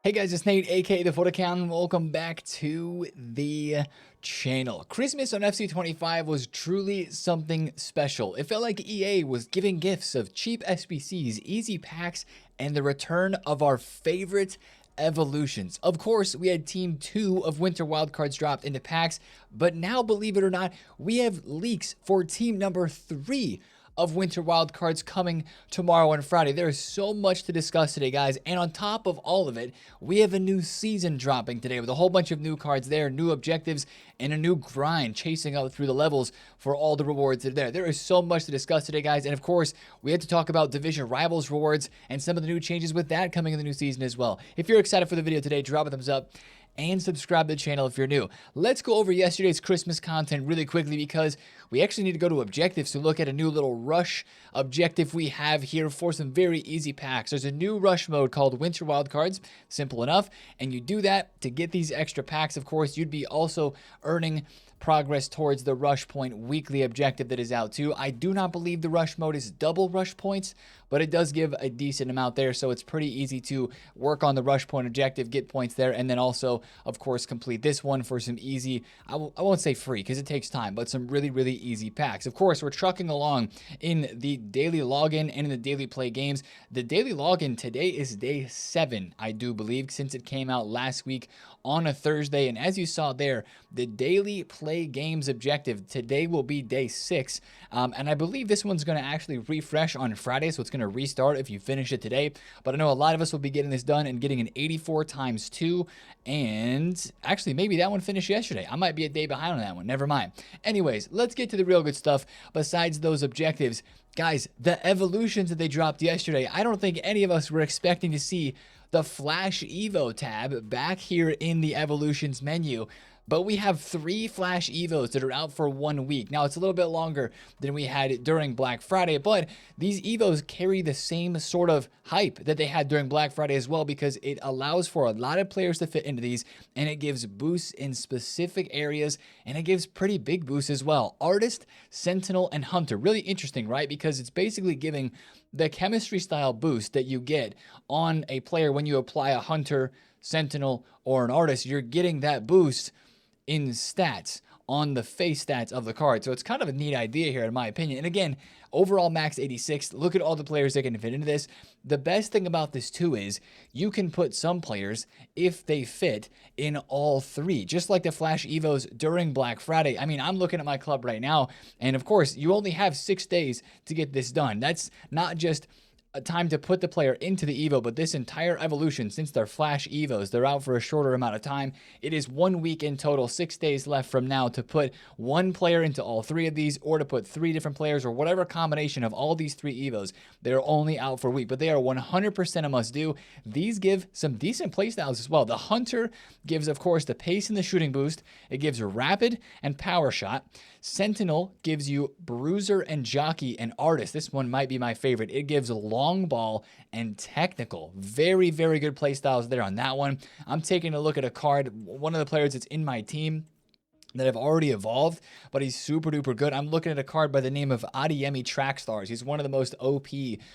Hey guys, it's Nate, aka TheFutAccountant. Welcome back to the channel. Christmas on FC25 was truly something special. It felt like EA was giving gifts of cheap SBCs, easy packs, and the return of our favorite evolutions. Of course, we had Team 2 of Winter Wildcards dropped into packs, but now, believe it or not, we have leaks for Team number 3 of Winter Wildcards coming tomorrow and Friday. There is so much to discuss today, guys, and on top of all of it, we have a new season dropping today with a whole bunch of new cards there, new objectives, and a new grind chasing up through the levels for all the rewards that are there. There is so much to discuss today, guys, and of course, we had to talk about Division Rivals rewards and some of the new changes with that coming in the new season as well. If you're excited for the video today, drop a thumbs up and subscribe to the channel if you're new. Let's go over yesterday's Christmas content really quickly because we actually need to go to objectives to look at a new little rush objective we have here for some very easy packs. There's a new rush mode called Winter Wildcards, simple enough, and you do that to get these extra packs. Of course, you'd be also earning progress towards the rush point weekly objective that is out too. I do not believe the rush mode is double rush points, but it does give a decent amount there, so it's pretty easy to work on the rush point objective, get points there, and then also, of course, complete this one for some easy, I won't say free because it takes time, but some really, really easy packs. Of course, we're trucking along in the daily login and in the daily play games. The daily login today is day 7, I do believe, since it came out last week on a Thursday, and as you saw there, the daily play games objective today will be day 6, and I believe this one's going to actually refresh on Friday, so it's going to restart if you finish it today. But I know a lot of us will be getting this done and getting an 84 times 2, and actually maybe that one finished yesterday. I might be a day behind on that one, never mind. Anyways, let's get to the real good stuff besides those objectives. Guys, the evolutions that they dropped yesterday, I don't think any of us were expecting to see the Flash Evo tab back here in the evolutions menu. But we have 3 Flash Evos that are out for 1 week. Now, it's a little bit longer than we had during Black Friday, but these Evos carry the same sort of hype that they had during Black Friday as well, because it allows for a lot of players to fit into these, and it gives boosts in specific areas, and it gives pretty big boosts as well. Artist, Sentinel, and Hunter. Really interesting, right? Because it's basically giving the chemistry style boost that you get on a player when you apply a Hunter, Sentinel, or an Artist. You're getting that boost in stats on the face stats of the card. So it's kind of a neat idea here in my opinion. And again, overall max 86. Look at all the players that can fit into this. The best thing about this too is you can put some players, if they fit, in all 3, just like the Flash Evos during Black Friday. I mean, I'm looking at my club right now, and of course, you only have 6 days to get this done. That's not just a time to put the player into the Evo, but this entire evolution, since they're Flash Evos, they're out for a shorter amount of time. It is 1 week in total, 6 days left from now to put 1 player into all 3 of these, or to put 3 different players, or whatever combination of all these 3 Evos. They're only out for a week, but they are 100% a must-do. These give some decent playstyles as well. The Hunter gives, of course, the pace and the shooting boost. It gives rapid and power shot. Sentinel gives you Bruiser and Jockey and Artist. This one might be my favorite. It gives long ball and technical. Very, very good playstyles there on that one. I'm taking a look at a card, one of the players that's in my team that have already evolved, but he's super duper good. I'm looking at a card by the name of Adeyemi Trackstars. He's one of the most OP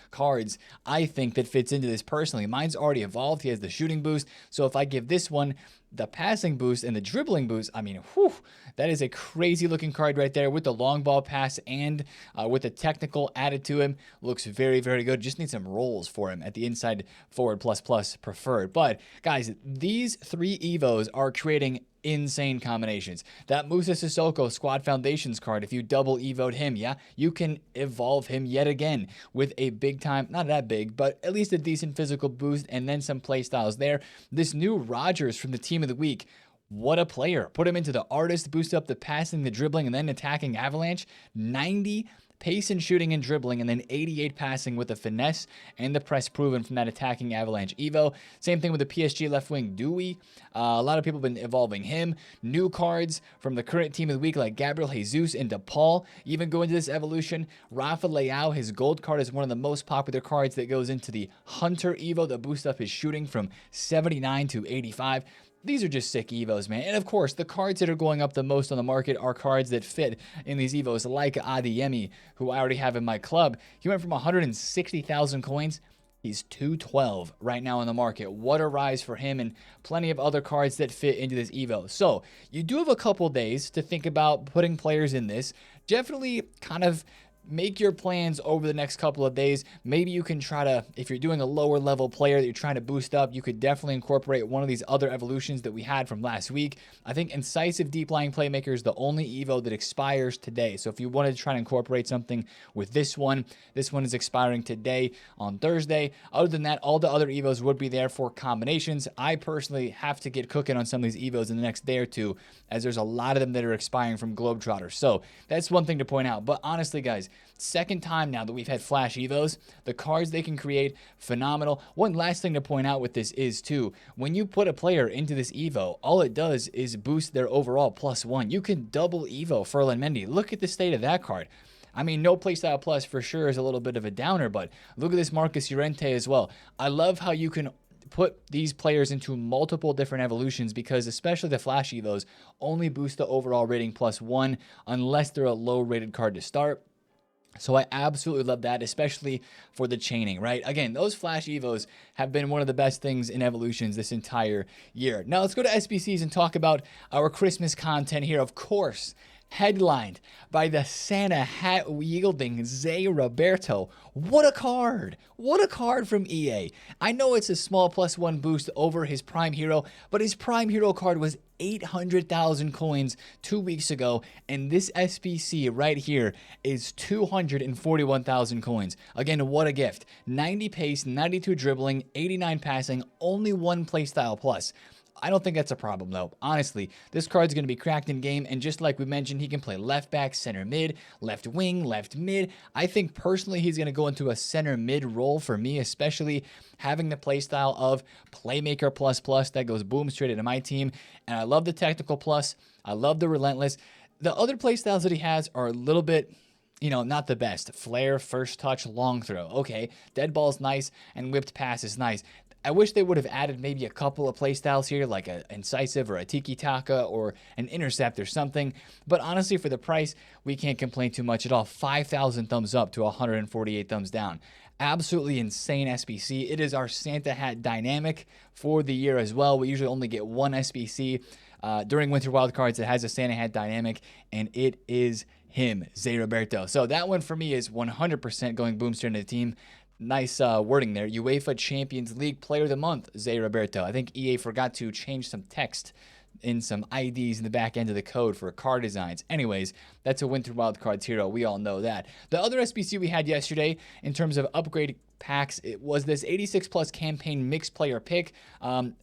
cards, I think, that fits into this personally. Mine's already evolved. He has the shooting boost. So if I give this one the passing boost and the dribbling boost, I mean, whew, that is a crazy looking card right there with the long ball pass and with the technical added to him. Looks very, very good. Just need some rolls for him at the inside forward plus preferred. But guys, these 3 Evos are creating insane combinations. That Musa Sissoko Squad Foundations card, if you double evoed him, yeah, you can evolve him yet again with a big time, not that big, but at least a decent physical boost and then some play styles there. This new Rogers from the Team of the Week, what a player. Put him into the Artist, boost up the passing, the dribbling, and then attacking Avalanche. 90 pace and shooting and dribbling, and then 88 passing with the finesse and the press proven from that attacking Avalanche Evo. Same thing with the PSG left wing Dewey. A lot of people have been evolving him. New cards from the current Team of the Week like Gabriel Jesus and DePaul even go into this evolution. Rafa Leao, his gold card, is one of the most popular cards that goes into the Hunter Evo that boosts up his shooting from 79 to 85. These are just sick Evos, man. And of course, the cards that are going up the most on the market are cards that fit in these Evos, like Adeyemi, who I already have in my club. He went from 160,000 coins He's 212 right now on the market. What a rise for him, and plenty of other cards that fit into this Evo. So you do have a couple days to think about putting players in this. Definitely kind of make your plans over the next couple of days. Maybe you can try to, if you're doing a lower level player that you're trying to boost up, you could definitely incorporate one of these other evolutions that we had from last week. I think Incisive Deep Lying Playmaker is the only Evo that expires today. So if you wanted to try to incorporate something with this one is expiring today on Thursday. Other than that, all the other Evos would be there for combinations. I personally have to get cooking on some of these Evos in the next day or two, as there's a lot of them that are expiring from Globetrotters. So that's one thing to point out. But honestly, guys, second time now that we've had Flash Evos, the cards they can create, phenomenal. One last thing to point out with this is, too, when you put a player into this Evo, all it does is boost their overall +1. You can double Evo Ferland Mendy. Look at the state of that card. I mean, no playstyle plus for sure is a little bit of a downer, but look at this Marcus Llorente as well. I love how you can put these players into multiple different evolutions, because especially the Flash Evos only boost the overall rating +1 unless they're a low rated card to start. So I absolutely love that, especially for the chaining, right? Again, those Flash Evos have been one of the best things in evolutions this entire year. Now let's go to SBCs and talk about our Christmas content here. Of course, headlined by the Santa hat wielding Zay Roberto. What a card! What a card from EA. I know it's a small +1 boost over his Prime Hero, but his Prime Hero card was 800,000 coins 2 weeks ago, and this SBC right here is 241,000 coins. Again, what a gift. 90 pace, 92 dribbling, 89 passing, only one playstyle plus. I don't think that's a problem, though. Honestly, this card's going to be cracked in game, and just like we mentioned, he can play left back, center mid, left wing, left mid. I think personally he's going to go into a center mid role for me, especially having the playstyle of Playmaker plus that goes boom straight into my team. And I love the technical plus. I love the relentless. The other playstyles that he has are a little bit, not the best. Flare, first touch, long throw. Okay, dead ball's nice, and whipped pass is nice. I wish they would have added maybe a couple of playstyles here, like an Incisive or a Tiki Taka or an Intercept or something. But honestly, for the price, we can't complain too much at all. 5,000 thumbs up to 148 thumbs down. Absolutely insane SBC. It is our Santa hat dynamic for the year as well. We usually only get one SBC during Winter Wildcards that has a Santa hat dynamic, and it is him, Zay Roberto. So that one for me is 100% going boom straight into the team. Nice wording there. UEFA Champions League Player of the Month, Zay Roberto. I think EA forgot to change some text in some IDs in the back end of the code for card designs. Anyways, that's a Winter Wildcards hero. We all know that. The other SBC we had yesterday in terms of upgrade packs, it was this 86 plus campaign mixed player pick.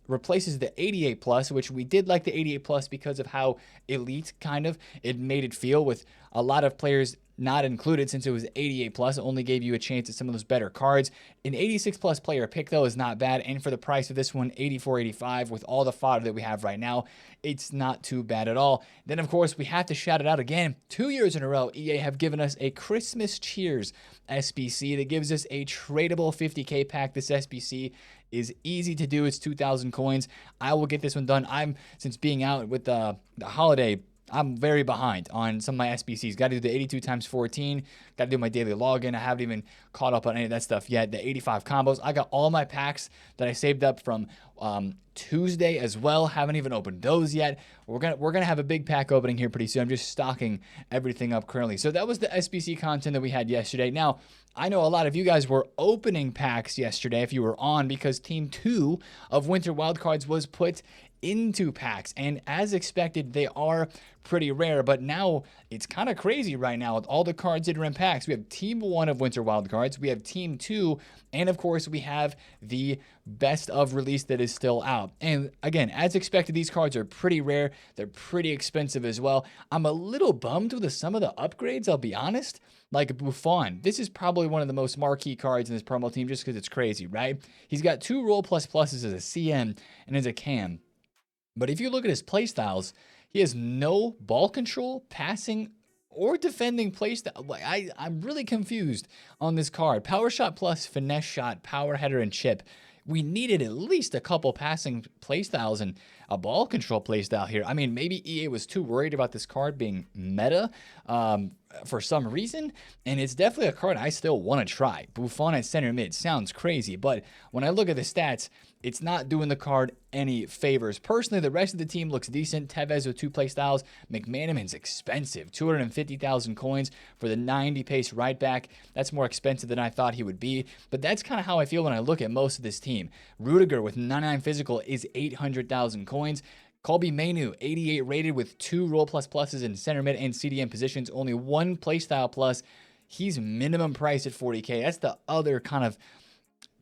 Replaces the 88 plus, which we did like the 88 plus because of how elite kind of it made it feel, with a lot of players not included since it was 88 plus. It only gave you a chance at some of those better cards. An 86 plus player pick, though, is not bad. And for the price of this one, 84.85, with all the fodder that we have right now, it's not too bad at all. Then, of course, we have to shout it out again. 2 years in a row, EA have given us a Christmas Cheers SBC that gives us a tradable 50K pack. This SBC is easy to do. It's 2,000 coins. I will get this one done. Since being out with the holiday, I'm very behind on some of my SBCs. Got to do the 82 times 14. Got to do my daily login. I haven't even caught up on any of that stuff yet. The 85 combos. I got all my packs that I saved up from Tuesday as well. Haven't even opened those yet. We're gonna have a big pack opening here pretty soon. I'm just stocking everything up currently. So that was the SBC content that we had yesterday. Now, I know a lot of you guys were opening packs yesterday if you were on, because Team 2 of Winter Wildcards was put into packs, and as expected, they are pretty rare. But now it's kind of crazy right now with all the cards that are in packs. We have Team 1 of Winter Wildcards, we have Team 2, and of course we have the best of release that is still out. And again, as expected, these cards are pretty rare. They're pretty expensive as well. I'm a little bummed with some of the upgrades, I'll be honest. Like Buffon, this is probably one of the most marquee cards in this promo team just because it's crazy, right? He's got 2 roll pluses as a CM and as a cam. But if you look at his playstyles, he has no ball control, passing, or defending playstyle. I'm really confused on this card. Power shot plus finesse shot, power header, and chip. we needed at least a couple passing playstyles and a ball control playstyle here. I mean, maybe EA was too worried about this card being meta for some reason, and it's definitely a card I still want to try. Buffon at center mid sounds crazy, but when I look at the stats, it's not doing the card any favors. Personally, the rest of the team looks decent. Tevez with 2 playstyles. McManaman's expensive. 250,000 coins for the 90 pace right back. That's more expensive than I thought he would be. But that's kind of how I feel when I look at most of this team. Rudiger with 99 physical is 800,000 coins. Colby Mainu, 88 rated with 2 roll plus pluses in center mid and CDM positions. Only 1 playstyle plus. He's minimum price at 40K. That's the other kind of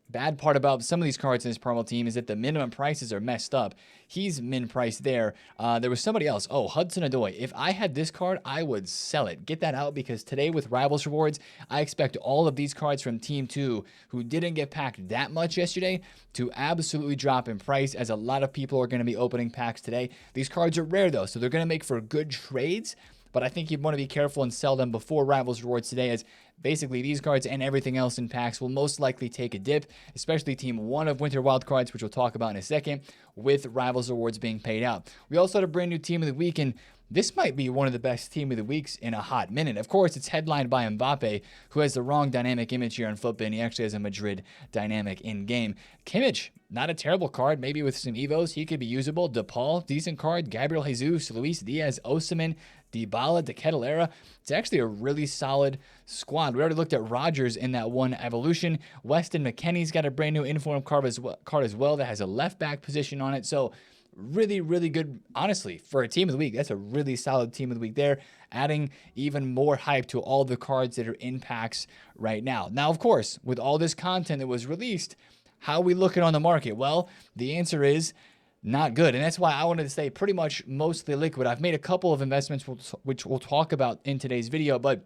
bad part about some of these cards in this promo team, is that the minimum prices are messed up. He's min price there. There was somebody else. Oh, Hudson-Odoi. If I had this card, I would sell it. Get that out, because today with Rivals Rewards, I expect all of these cards from Team 2 who didn't get packed that much yesterday to absolutely drop in price, as a lot of people are going to be opening packs today. These cards are rare though, so they're going to make for good trades, but I think you want to be careful and sell them before Rivals Rewards today, as basically these cards and everything else in packs will most likely take a dip, especially Team 1 of Winter Wildcards, which we'll talk about in a second, with Rivals Rewards being paid out. We also had a brand new Team of the Week, and this might be one of the best Team of the Weeks in a hot minute. Of course, it's headlined by Mbappe, who has the wrong dynamic image here on Footbin. He actually has a Madrid dynamic in-game. Kimmich, not a terrible card. Maybe with some Evos, he could be usable. DePaul, decent card. Gabriel Jesus, Luis Diaz, Osimhen, Dybala, De Ketelera. It's actually a really solid squad. We already looked at Rodgers in that one evolution. Weston McKennie's got a brand new inform card as well that has a left back position on it. So really, really good, honestly, for a Team of the Week. That's a really solid Team of the Week there, adding even more hype to all the cards that are in packs right now. Now, of course, with all this content that was released, how are we looking on the market? Well, the answer is not good, and that's why I wanted to stay pretty much mostly liquid. I've made a couple of investments which we'll talk about in today's video, but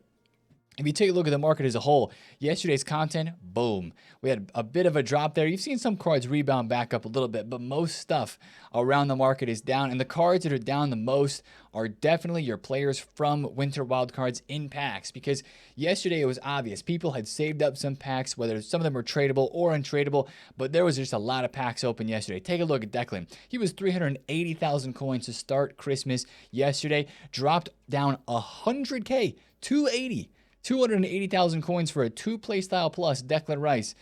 if you take a look at the market as a whole, yesterday's content, boom. We had a bit of a drop there. You've seen some cards rebound back up a little bit, but most stuff around the market is down. And the cards that are down the most are definitely your players from Winter Wildcards in packs, because yesterday it was obvious. People had saved up some packs, whether some of them were tradable or untradeable, but there was just a lot of packs open yesterday. Take a look at Declan. He was 380,000 coins to start Christmas yesterday, dropped down 100K, 280,000 coins for a 2 playstyle plus Declan Rice.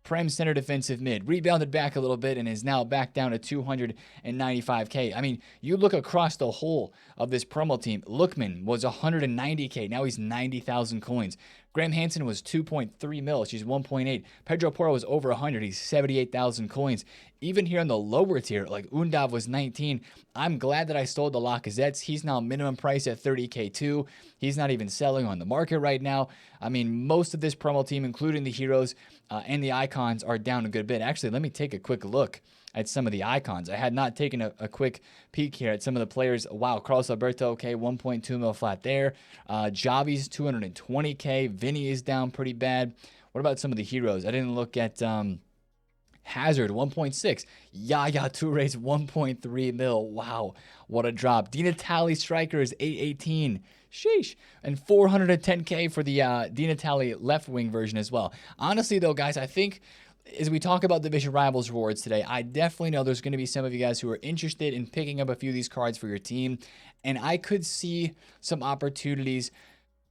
Prem center defensive mid. Rebounded back a little bit and is now back down to 295K. I mean, you look across the whole of this promo team. Lookman was 190K. Now he's 90,000 coins. Graham Hansen was 2.3 mil. She's 1.8. Pedro Porro was over 100. He's 78,000 coins. Even here in the lower tier, like Undav was 19. I'm glad that I sold the Lacazettes. He's now minimum price at 30K too. He's not even selling on the market right now. I mean, most of this promo team, including the heroes and the icons, are down a good bit. Actually, let me take a quick look at some of the icons. I had not taken a quick peek here at some of the players. Wow, Carlos Alberto, okay, 1.2 mil flat there. Javi's 220K. Vinny is down pretty bad. What about some of the heroes? I didn't look at Hazard, 1.6. Yaya Toure's 1.3 mil. Wow, what a drop. Di Natale striker is 818. Sheesh. And 410K for the Di Natale left wing version as well. Honestly, though, guys, I think as we talk about Division Rivals Rewards today, I definitely know there's going to be some of you guys who are interested in picking up a few of these cards for your team, and I could see some opportunities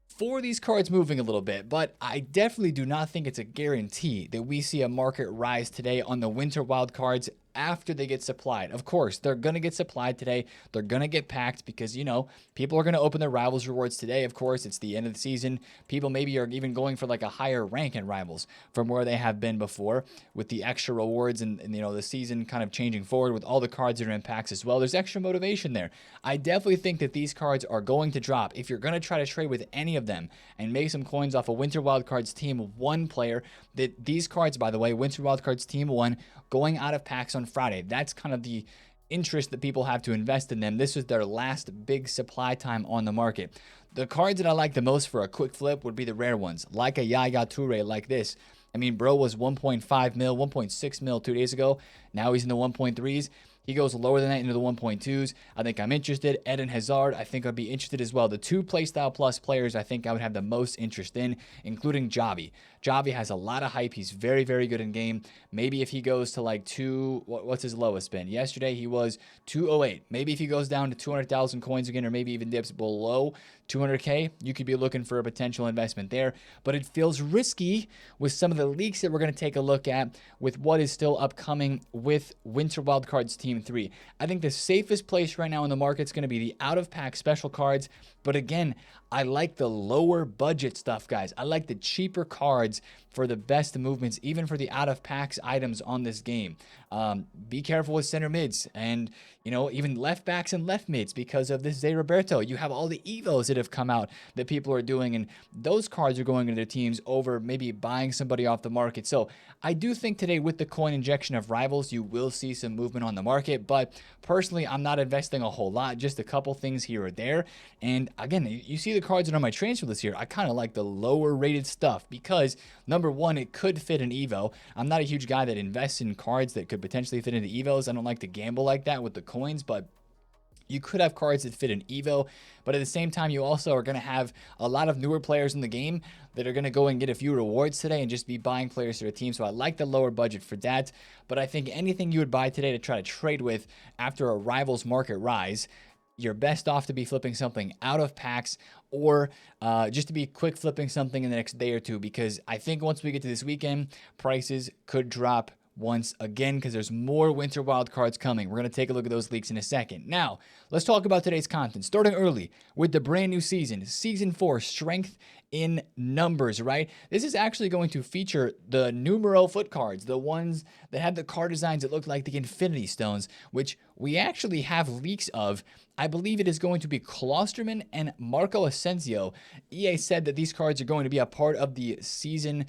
for these cards moving a little bit, but I definitely do not think it's a guarantee that we see a market rise today on the Winter Wild Cards after they get supplied. Of course, they're going to get supplied today. They're going to get packed because, you know, people are going to open their Rivals Rewards today. Of course, it's the end of the season. People maybe are even going for like a higher rank in Rivals from where they have been before with the extra rewards and you know, the season kind of changing forward with all the cards that are in packs as well. There's extra motivation there. I definitely think that these cards are going to drop. If you're going to try to trade with any of them and make some coins off a Winter Wild Cards Team 1 player, that these cards, by the way, Winter Wild Cards Team 1 going out of packs on Friday. That's kind of the interest that people have to invest in them. This is their last big supply time on the market. The cards that I like the most for a quick flip would be the rare ones, like a Yaya Toure like this. I mean, bro was 1.5 mil, 1.6 mil 2 days ago. Now he's in the 1.3s. He goes lower than that into the 1.2s. I think I'm interested. Eden Hazard, I think I'd be interested as well. The 2 Playstyle Plus players I think I would have the most interest in, including Javi. Javi has a lot of hype. He's very, very good in game. Maybe if he goes to like what's his lowest been? Yesterday he was 208. Maybe if he goes down to 200,000 coins again, or maybe even dips below 200K, you could be looking for a potential investment there. But it feels risky with some of the leaks that we're going to take a look at with what is still upcoming with Winter Wildcards Team 3. I think the safest place right now in the market is going to be the out-of-pack special cards. But again, I like the lower budget stuff, guys. I like the cheaper cards for the best movements, even for the out-of-packs items on this game. Be careful with center mids and, even left backs and left mids because of this Zé Roberto. You have all the Evos that have come out that people are doing, and those cards are going into their teams over maybe buying somebody off the market. So I do think today with the coin injection of Rivals, you will see some movement on the market. But personally, I'm not investing a whole lot, just a couple things here or there. And again, you see the cards that are on my transfer list here. I kind of like the lower rated stuff because number one, it could fit an Evo. I'm not a huge guy that invests in cards that could potentially fit into Evos. I don't like to gamble like that with the coins, but you could have cards that fit an Evo, but at the same time, you also are going to have a lot of newer players in the game that are going to go and get a few rewards today and just be buying players to their team. So I like the lower budget for that, but I think anything you would buy today to try to trade with after a Rivals market rise, you're best off to be flipping something out of packs or just to be quick flipping something in the next day or two, because I think once we get to this weekend, prices could drop once again because there's more winter wildcards coming. We're going to take a look at those leaks in a second. Now, let's talk about today's content. Starting early with the brand new season, Season 4, Strength in Numbers, right? This is actually going to feature the numero foot cards, the ones that had the card designs that look like the Infinity Stones, which we actually have leaks of. I believe it is going to be Klosterman and Marco Asensio. EA said that these cards are going to be a part of the season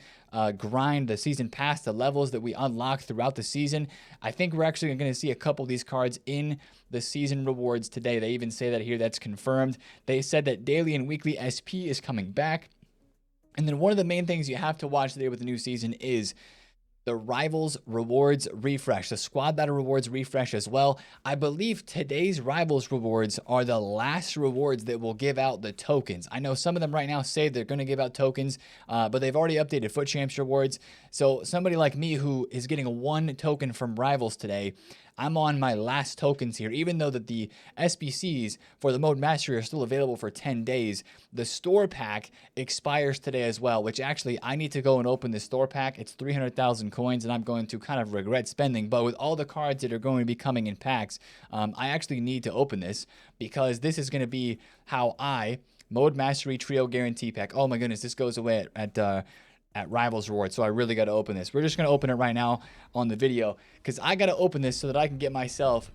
grind, the season pass, the levels that we unlock throughout the season. I think we're actually going to see a couple of these cards in the season rewards today. They even say that here, that's confirmed. They said that daily and weekly SP is coming back. And then one of the main things you have to watch today with the new season is the Rivals rewards refresh, the squad battle rewards refresh as well. I believe today's Rivals rewards are the last rewards that will give out the tokens. I know some of them right now say they're going to give out tokens, but they've already updated FUT Champs rewards. So somebody like me who is getting 1 token from Rivals today, I'm on my last tokens here, even though that the SBCs for the Mode Mastery are still available for 10 days. The store pack expires today as well, which actually I need to go and open the store pack. It's 300,000 coins, and I'm going to kind of regret spending. But with all the cards that are going to be coming in packs, I actually need to open this because this is going to be how Mode Mastery Trio Guarantee Pack. Oh my goodness, this goes away at Rivals Reward, so I really got to open this. We're just going to open it right now on the video because I got to open this so that I can get myself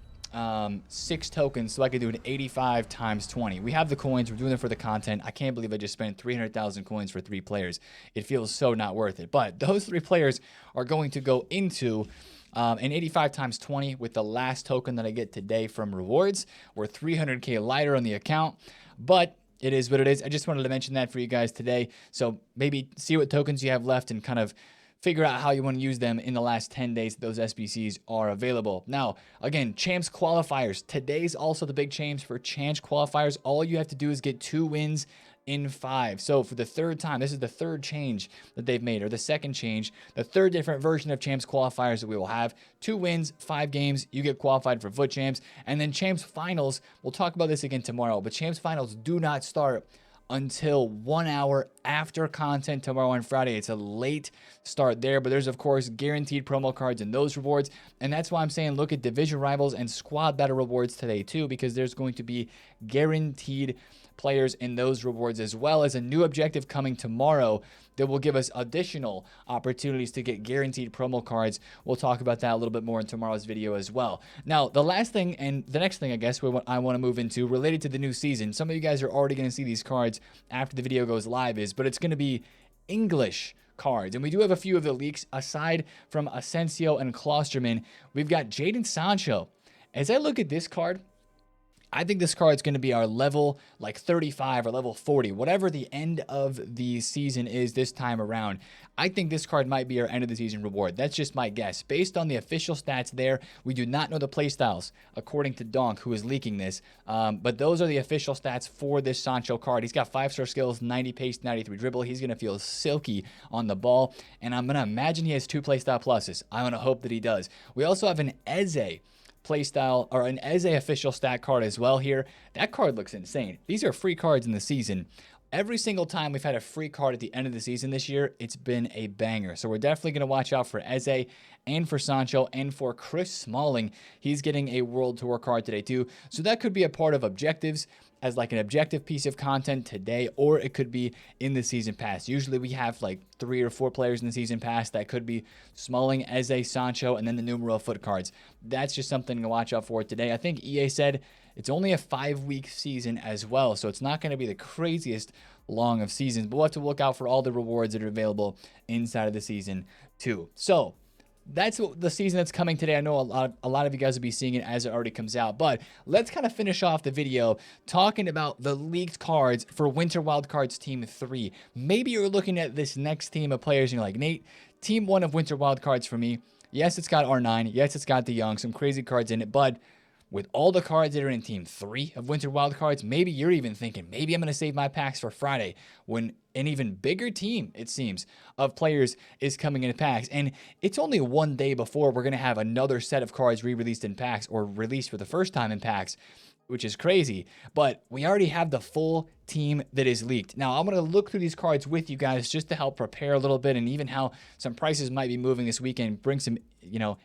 6 tokens so I can do an 85 times 20. We have the coins. We're doing it for the content. I can't believe I just spent 300,000 coins for 3 players. It feels so not worth it. But those 3 players are going to go into an 85 times 20 with the last token that I get today from rewards. We're 300K lighter on the account, but it is what it is. I just wanted to mention that for you guys today. So maybe see what tokens you have left and kind of figure out how you want to use them in the last 10 days that those SBCs are available. Now, again, Champs qualifiers. Today's also the big change for Champs qualifiers. All you have to do is get 2 wins in 5. So for the 3rd time, this is the 3rd change that they've made, or the 2nd change, the 3rd different version of Champs qualifiers that we will have. 2 wins, 5 games, you get qualified for FUT Champs. And then Champs finals, we'll talk about this again tomorrow, but Champs finals do not start until 1 hour after content tomorrow on Friday. It's a late start there, but there's of course guaranteed promo cards and those rewards. And that's why I'm saying look at Division Rivals and Squad Battle rewards today too, because there's going to be guaranteed players in those rewards, as well as a new objective coming tomorrow that will give us additional opportunities to get guaranteed promo cards. We'll talk about that a little bit more in tomorrow's video as well. Now, the last thing and the next thing I guess I want to move into related to the new season, some of you guys are already going to see these cards after the video goes live, but it's going to be English cards. And we do have a few of the leaks. Aside from Asensio and Klosterman, we've got Jadon Sancho. As I look at this card, I think this card's going to be our level like 35 or level 40, whatever the end of the season is this time around. I think this card might be our end of the season reward. That's just my guess. Based on the official stats there, we do not know the playstyles, according to Donk, who is leaking this. But those are the official stats for this Sancho card. He's got 5-star skills, 90 pace, 93 dribble. He's going to feel silky on the ball. And I'm going to imagine he has 2 playstyle pluses. I'm going to hope that he does. We also have an Eze playstyle, or an Eze official stat card as well here. That card looks insane. These are free cards in the season. Every single time we've had a free card at the end of the season this year, it's been a banger. So we're definitely going to watch out for Eze and for Sancho and for Chris Smalling. He's getting a World Tour card today too. So that could be a part of objectives as like an objective piece of content today, or it could be in the season pass. Usually we have like 3 or 4 players in the season pass. That could be Smalling, Eze, Sancho, and then the numero foot cards. That's just something to watch out for today. I think EA said it's only a 5-week season as well, so it's not going to be the craziest long of seasons, but we'll have to look out for all the rewards that are available inside of the season too. So that's the season that's coming today. I know a lot of you guys will be seeing it as it already comes out, but let's kind of finish off the video talking about the leaked cards for Winter Wildcards Team 3. Maybe you're looking at this next team of players and you're like, Nate, Team 1 of Winter Wildcards for me. Yes, it's got R9. Yes, it's got De Jong, some crazy cards in it, but with all the cards that are in Team 3 of Winter Wildcards, maybe you're even thinking, maybe I'm going to save my packs for Friday when an even bigger team, it seems, of players is coming into packs. And it's only one day before we're going to have another set of cards re-released in packs or released for the first time in packs, which is crazy. But we already have the full team that is leaked. Now, I'm going to look through these cards with you guys just to help prepare a little bit, and even how some prices might be moving this weekend, bring some,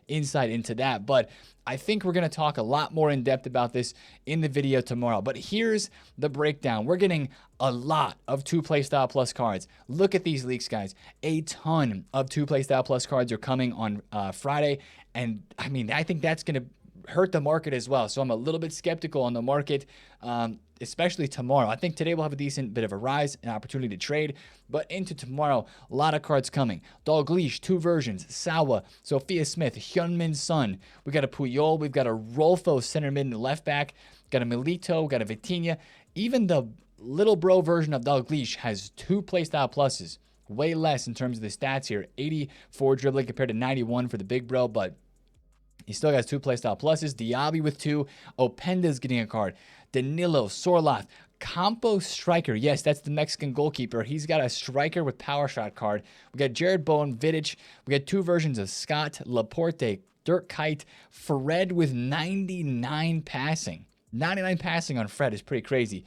insight into that. But I think we're going to talk a lot more in depth about this in the video tomorrow. But here's the breakdown. We're getting a lot of 2 playstyle plus cards. Look at these leaks, guys. A ton of 2 playstyle plus cards are coming on Friday. And I mean, I think that's going to hurt the market as well. So I'm a little bit skeptical on the market, especially tomorrow. I think today we'll have a decent bit of a rise, an opportunity to trade, but into tomorrow, a lot of cards coming. Dalglish, 2 versions, Sawa, Sophia Smith, Hyunmin Son. We got a Puyol, we've got a Rolfo center mid and left back, got a Milito, got a Vitinha. Even the little bro version of Dalglish has 2 playstyle pluses. Way less in terms of the stats here. 84 dribbling compared to 91 for the big bro, but he still has 2 playstyle pluses. Diaby with 2. Openda's getting a card. Danilo, Sorloth, Campos striker. Yes, that's the Mexican goalkeeper. He's got a striker with power shot card. We got Jared Bowen, Vidic. We got 2 versions of Scott, Laporte, Dirk Kuyt, Fred with 99 passing. 99 passing on Fred is pretty crazy.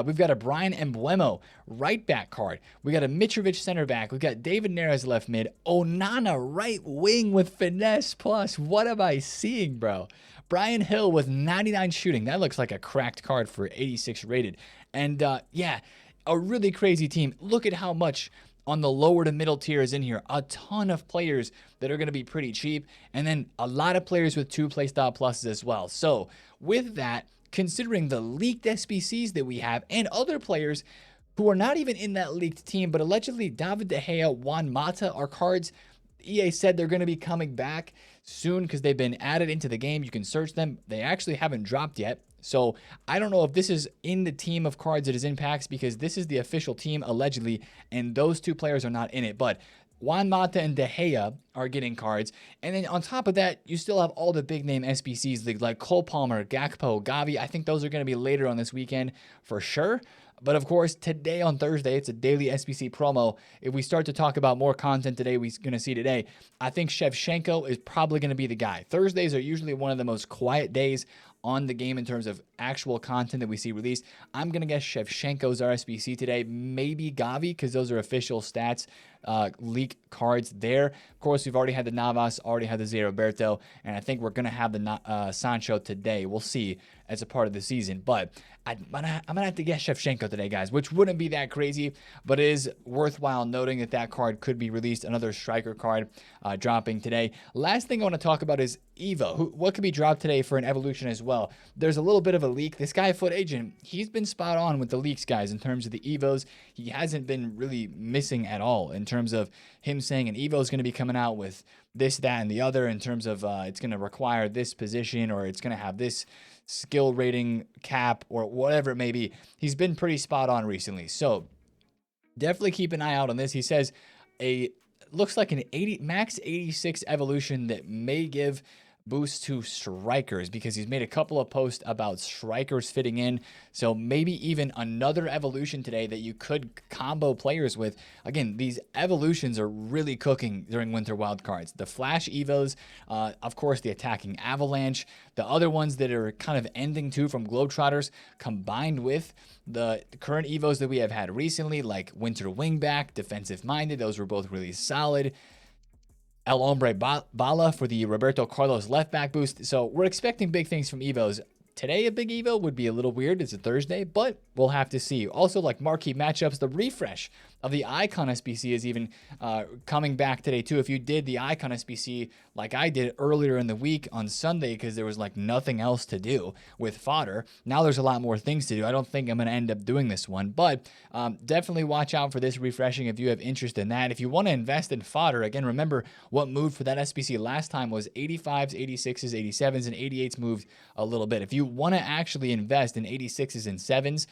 We've got a Brian Embuemo right back card. We got a Mitrovic center back. We've got David Neres left mid. Onana right wing with finesse plus. What am I seeing, bro? Brian Hill with 99 shooting. That looks like a cracked card for 86 rated. And yeah, a really crazy team. Look at how much on the lower to middle tier is in here. A ton of players that are going to be pretty cheap. And then a lot of players with 2 playstyle pluses as well. So with that, considering the leaked SBCs that we have and other players who are not even in that leaked team, but allegedly David De Gea, Juan Mata are cards. EA said they're going to be coming back soon because they've been added into the game. You can search them. They actually haven't dropped yet. So I don't know if this is in the team of cards that is in packs, because this is the official team allegedly, and those 2 players are not in it. But Juan Mata and De Gea are getting cards. And then on top of that, you still have all the big name SBCs like Cole Palmer, Gakpo, Gavi. I think those are going to be later on this weekend for sure. But of course, today on Thursday, it's a daily SBC promo. If we start to talk about more content today, we're going to see today, I think Shevchenko is probably going to be the guy. Thursdays are usually one of the most quiet days on the game in terms of actual content that we see released. I'm going to guess Shevchenko's our SBC today. Maybe Gavi, because those are official stats, leak cards there. Of course, we've already had the Navas, already had the Zé Roberto, and I think we're going to have the Sancho today. We'll see as a part of the season. But I'm going to have to guess Shevchenko today, guys, which wouldn't be that crazy, but it is worthwhile noting that card could be released. Another striker card dropping today. Last thing I want to talk about is Evo, what could be dropped today for an evolution as well? There's a little bit of a leak. This guy, TheFutAccountant, he's been spot on with the leaks, guys, in terms of the Evos. He hasn't been really missing at all in terms of him saying an Evo is going to be coming out with this, that, and the other in terms of it's going to require this position or it's going to have this skill rating cap or whatever it may be. He's been pretty spot on recently. So definitely keep an eye out on this. He says looks like an max 86 evolution that may give boost to strikers, because he's made a couple of posts about strikers fitting in. So maybe even another evolution today that you could combo players with. Again, these evolutions are really cooking during winter wildcards. The flash evos, of course, the attacking avalanche, the other ones that are kind of ending too from globetrotters, combined with the current evos that we have had recently, like winter wingback, defensive minded. Those were both really solid. El Hombre Bala for the Roberto Carlos left back boost. So we're expecting big things from Evos. Today, a big Evo would be a little weird. It's a Thursday, but we'll have to see. Also, like marquee matchups, the refresh of the Icon SBC is even coming back today, too. If you did the Icon SBC like I did earlier in the week on Sunday because there was like nothing else to do with fodder, now there's a lot more things to do. I don't think I'm going to end up doing this one, but definitely watch out for this refreshing if you have interest in that. If you want to invest in fodder, again, remember what moved for that SBC last time was 85s, 86s, 87s, and 88s moved a little bit. If you want to actually invest in 86s and 7s,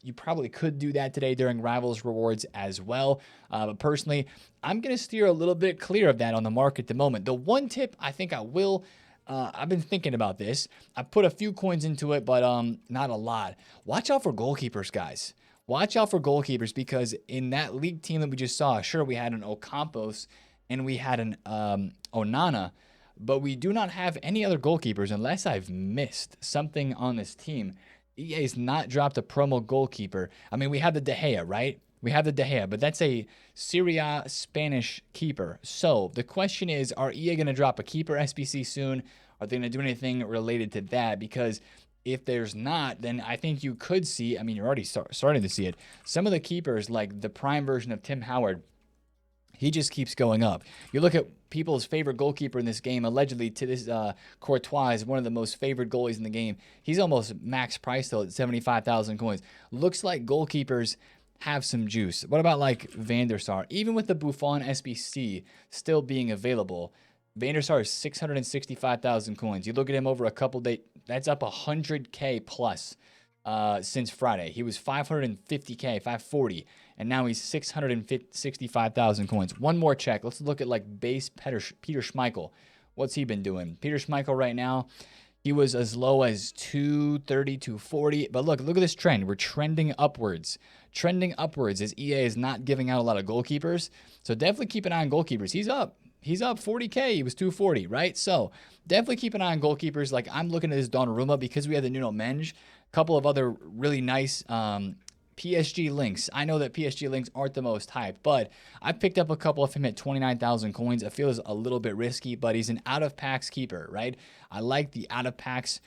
you probably could do that today during Rivals Rewards as well. But personally, I'm going to steer a little bit clear of that on the market at the moment. The one tip I think I will, I've been thinking about this. I put a few coins into it, but not a lot. Watch out for goalkeepers, guys. Watch out for goalkeepers, because in that league team that we just saw, sure, we had an Ocampos and we had an Onana, but we do not have any other goalkeepers unless I've missed something on this team. EA's not dropped a promo goalkeeper. I mean, we have the De Gea, right? We have the De Gea, but that's a Serie A Spanish keeper. So the question is, are EA going to drop a keeper SBC soon? Are they going to do anything related to that? Because if there's not, then I think you could see, I mean, you're already starting to see it. Some of the keepers, like the prime version of Tim Howard, he just keeps going up. You look at people's favorite goalkeeper in this game, allegedly to this Courtois is one of the most favored goalies in the game. He's almost max price though at 75,000 coins. Looks like goalkeepers have some juice. What about like Van der Sar? Even with the Buffon SBC still being available, Van der Sar is 665,000 coins. You look at him over a couple days, that's up 100K plus since Friday. He was 550K, 540, and now he's 665,000 coins. One more check. Let's look at like base Peter Schmeichel. What's he been doing? Peter Schmeichel right now, he was as low as 230, 240. But look at this trend. We're trending upwards. Trending upwards as EA is not giving out a lot of goalkeepers. So definitely keep an eye on goalkeepers. He's up 40K. He was 240, right? So definitely keep an eye on goalkeepers. Like I'm looking at this Donnarumma because we have the Nuno Mendes. A couple of other really nice PSG links. I know that PSG links aren't the most hyped, but I picked up a couple of him at 29,000 coins. I feel it's a little bit risky, but he's an out-of-packs keeper, right? I like the out-of-packs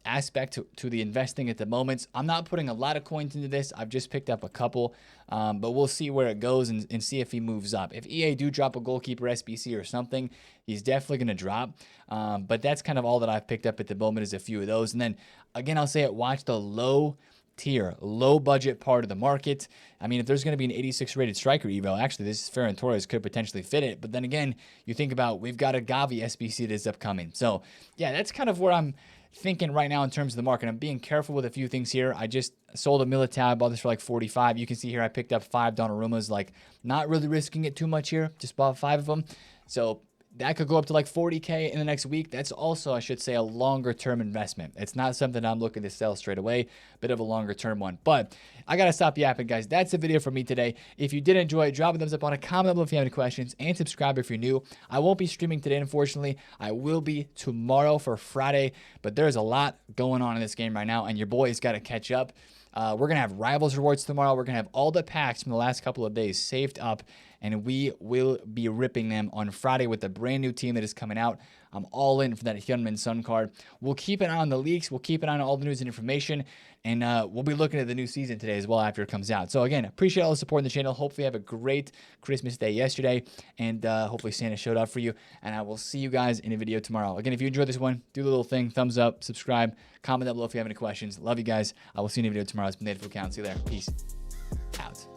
aspect to the investing at the moment. I'm not putting a lot of coins into this. I've just picked up a couple, but we'll see where it goes and see if he moves up. If EA do drop a goalkeeper SBC or something, he's definitely going to drop. But that's kind of all that I've picked up at the moment is a few of those. And then, again, I'll say it, watch the low tier, low budget part of the market. I mean, if there's going to be an 86 rated striker evo, actually this Ferran Torres could potentially fit it. But then again, you think about, we've got a Gavi SBC that's upcoming. So yeah, that's kind of where I'm thinking right now in terms of the market. I'm being careful with a few things here. I just sold a Militao. I bought this for like 45. You can see here I picked up 5 Donnarummas, like not really risking it too much here. Just bought 5 of them. So that could go up to like 40K in the next week. That's also, I should say, a longer term investment. It's not something I'm looking to sell straight away. Bit of a longer term one. But I got to stop yapping, guys. That's the video for me today. If you did enjoy it, drop a thumbs up on it, comment below if you have any questions, and subscribe if you're new. I won't be streaming today, unfortunately. I will be tomorrow for Friday. But there's a lot going on in this game right now, and your boy's got to catch up. We're going to have Rivals Rewards tomorrow. We're going to have all the packs from the last couple of days saved up. and we will be ripping them on Friday with a brand new team that is coming out. I'm all in for that Hyunmin Sun card. We'll keep an eye on the leaks. We'll keep an eye on all the news and information, and we'll be looking at the new season today as well after it comes out. So again, appreciate all the support in the channel. Hopefully you have a great Christmas day yesterday, and hopefully Santa showed up for you, and I will see you guys in a video tomorrow. Again, if you enjoyed this one, do the little thing, thumbs up, subscribe, comment down below if you have any questions. Love you guys. I will see you in a video tomorrow. It's been TheFutAccountant. See you there. Peace out.